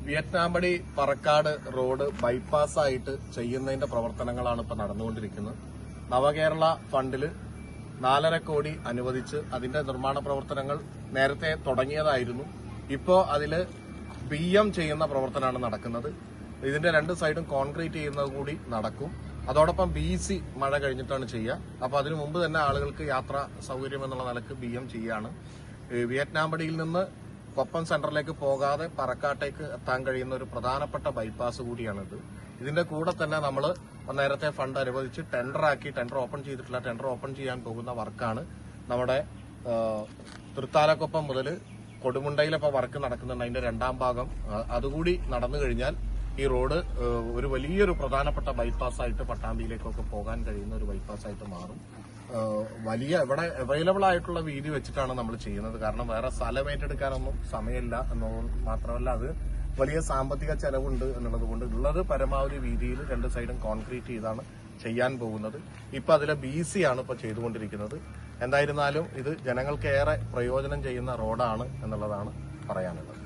വിയറ്റ്നാംപടി Parakkad road ബൈപ്പാസായിട്ട് ചെയ്യുന്നതിന്റെ പ്രവർത്തനങ്ങളാണ് ഇപ്പോൾ നടന്നുകൊണ്ടിരിക്കുന്നത്. നവകേരള ഫണ്ടില് 4.5 കോടി അനുവദിച്ച് അതിന്റെ നിർമ്മാണ പ്രവർത്തനങ്ങൾ നേരത്തെ തുടങ്ങിയതായിരുന്നു. ഇപ്പോൾ അതില് BM ചെയ്യുന്ന പ്രവർത്തനമാണ് നടക്കുന്നത്. ഇതിന്റെ 2 സൈഡും കോൺക്രീറ്റ് ചെയ്യുന്നത് കൂടി നടക്കും. അതോടൊപ്പം BC മഴ കഴിഞ്ഞിട്ടാണ് ചെയ്യുക. അപ്പോൾ അതിനു മുമ്പ് തന്നെ ആളുകൾക്ക് യാത്രാ സൗകര്യം എന്നുള്ള നിലക്ക് BM ചെയ്യാണ്. വിയറ്റ്നാംപടിയിൽ നിന്ന് കൊപ്പം സെന്ററിലേക്ക് പോകാതെ പറക്കാട്ടേക്ക് എത്താൻ കഴിയുന്ന ഒരു പ്രധാനപ്പെട്ട ബൈപ്പാസ് കൂടിയാണിത്. ഇതിന്റെ കൂടെ തന്നെ നമ്മൾ നേരത്തെ ഫണ്ട് അനുവദിച്ച് ടെൻഡർ ഓപ്പൺ ചെയ്തിട്ടില്ല. ടെൻഡർ ഓപ്പൺ ചെയ്യാൻ പോകുന്ന വർക്കാണ് നമ്മുടെ തൃത്താലക്കൊപ്പം മുതൽ കൊടുമുണ്ടയിലിപ്പോൾ വർക്ക് നടക്കുന്നുണ്ട്. അതിന്റെ 2ാം ഭാഗം അതുകൂടി നടന്നു കഴിഞ്ഞാൽ ഈ റോഡ് ഒരു വലിയൊരു പ്രധാനപ്പെട്ട ബൈപ്പാസായിട്ട് പട്ടാമ്പിയിലേക്കൊക്കെ പോകാൻ കഴിയുന്ന ഒരു ബൈപ്പാസായിട്ട് മാറും. ഇവിടെ അവൈലബിൾ ആയിട്ടുള്ള വീതി വെച്ചിട്ടാണ് നമ്മൾ ചെയ്യുന്നത്. കാരണം വേറെ സ്ഥലം ഏറ്റെടുക്കാനൊന്നും സമയമില്ല എന്നത് മാത്രമല്ല, അത് വലിയ സാമ്പത്തിക ചെലവുണ്ട് എന്നുള്ളത് കൊണ്ട് ഉള്ളത് പരമാവധി വീതിയിൽ 2 സൈഡും കോൺക്രീറ്റ് ചെയ്താണ് ചെയ്യാൻ പോകുന്നത്. ഇപ്പൊ അതിലെ BC ആണ് ഇപ്പൊ ചെയ്തുകൊണ്ടിരിക്കുന്നത്. എന്തായിരുന്നാലും ഇത് ജനങ്ങൾക്കേറെ പ്രയോജനം ചെയ്യുന്ന റോഡാണ് എന്നുള്ളതാണ് പറയാനുള്ളത്.